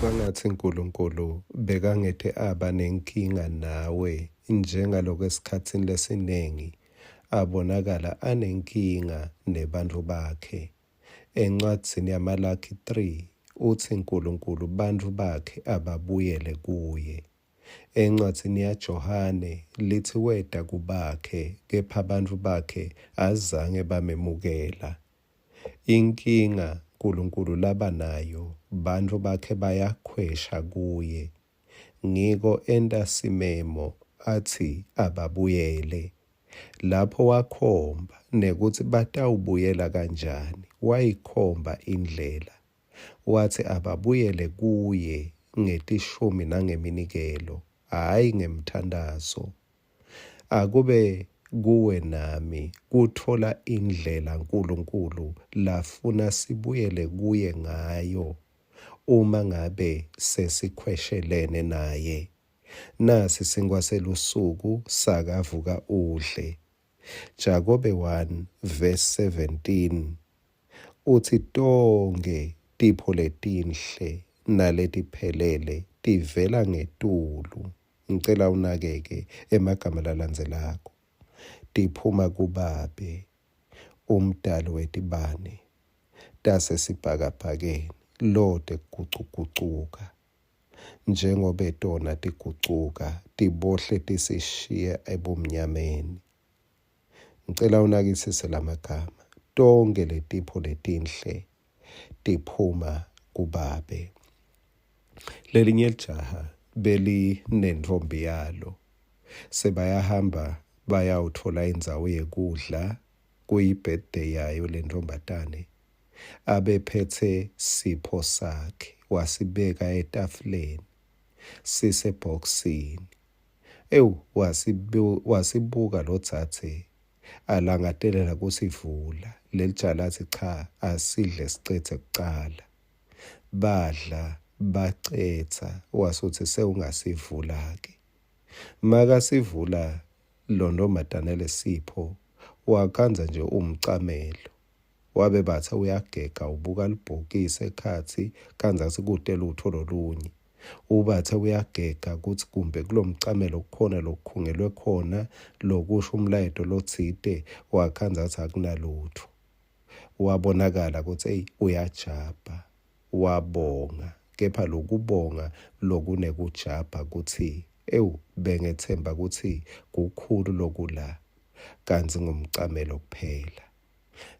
Kwangathi uNkulunkulu bekangethe aba nenkinga nawe njengaloko esikhathini lesiningi abonakala anenkinga nebantu bakhe. Encwadzini yaMalaki 3 uthi uNkulunkulu bantu bakhe ababuyele kuye. Encwadzini yaJohane lithi weda kubakhe kepha abantu bakhe azange bamemukela. Inkinga uNkulunkulu laba nayo bantu bakhe bayakhwesha kuye. Ngiko entasimemo athi ababuyele. Lapho wakhomba nekuthi batawubuyela kanjani, wayikhomba indlela. Wathi ababuyele kuye ngetishumi nangeminikelo, hhayi ngemthandazo. Akube kuwe nami kuthola indlela uNkulunkulu lafuna sibuyele kuye ngayo uma ngabe sesikhweshelene naye. Nasi singwaselusuku sakavuka udle. Jakobe 1 verse 17 uthi tonke tipho letinhle naletiphelele tivela ngetulu. Ngicela unakeke emagama lalandzelako. Tiphuma kuBabe, umdali wetibane, tasesibhakabhakeni, lode kugucugucuka. Njengoba tona tigucuka, tibohle tisishiya ebumnyameni. Ngicela unakisise lamagama. Tonke letipho letinhle tiphuma kuBabe. Lelinye lijaha beli nendvombi yalo. Sebayahamba bayawuthola indzawo yekudla kuyi-birthday yayo le ntombatane. Abephethe sipho sakhe wasibeka etafuleni sisebhokisini. Wasibuka lo dzadze alangatelela kusivula. Leli jaha lathi cha, asidle sicethe kucala. Badla bacetha wasuthi sewungasivula-ke. Makasivula lo ntombatane lesipho wakhanza nje umcamelo. Wabe bathe uyagega ubuka libhokisi ekhathi khanza sikude lutho lolunye. Ubathe uyagega kuthi kumbe kulomcamelo kukhona lokukhungelwe khona lokusho umlayeto lotsite wakhanza athi akunalutho. Wabonakala ukuthi uyajabha, wabonga. Kepha lokubonga lokunekujabha kuthi bengethemba ukuthi kukhulu lokula kanzi ngumcamelo kuphela.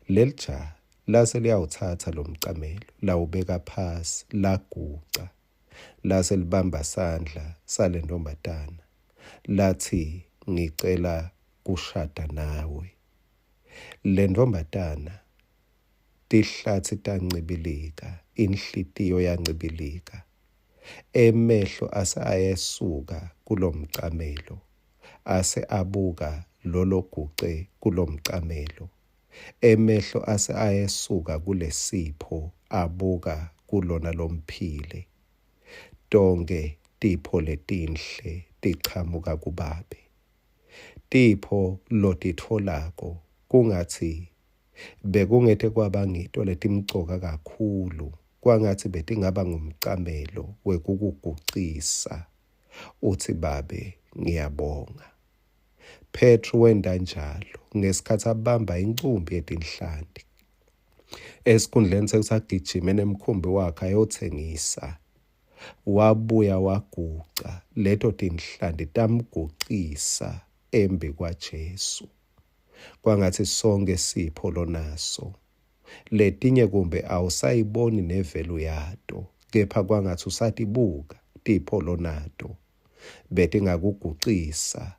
Leli jaha lase liyawuthatha lo mcamelo lawubeka phasi laguca. Lase libamba sandla sale ntombatana lathi ngicela kushada nawe. Le ntombatana tihlathi tancibilika, inhlitiyo yancibilika. Emehlo ase ayesuka kulomcamelo, ase abuka lolo guce kulomcamelo. Emehlo ase ayesuka kulesipho abuka kulona lomphile. Tonke tipho letinhle tichamuka kuBabe. Tipho lotitfolako kungathi bekungethe kwabangito letimcoka kakhulu, kwangathi betingaba ngumcamelo wekukugucisa. Uthi Babe ngiyabonga. Petru wenda njalo ngesikhathi abamba incumbi yetinhlanti. Esikhundleni sekusagijima enemkhumbi wakhe ayothengisa, wabuya waguca leto tinhlanti tamgucisa embi kwaJesu. Kwangathi sonke sipho lonaso. Letinye kumbe awusayiboni nevelu yato, kepha kwangathi usatibuka tipho lonato. Betingakugucisa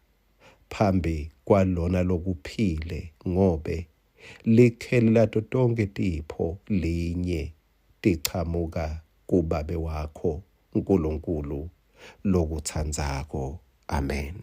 phambi kwalona lokuphile ngobe likheli lato tonke tipho linye tichamuka kuBabe wakho uNkulunkulu lokuthandzako. Amen.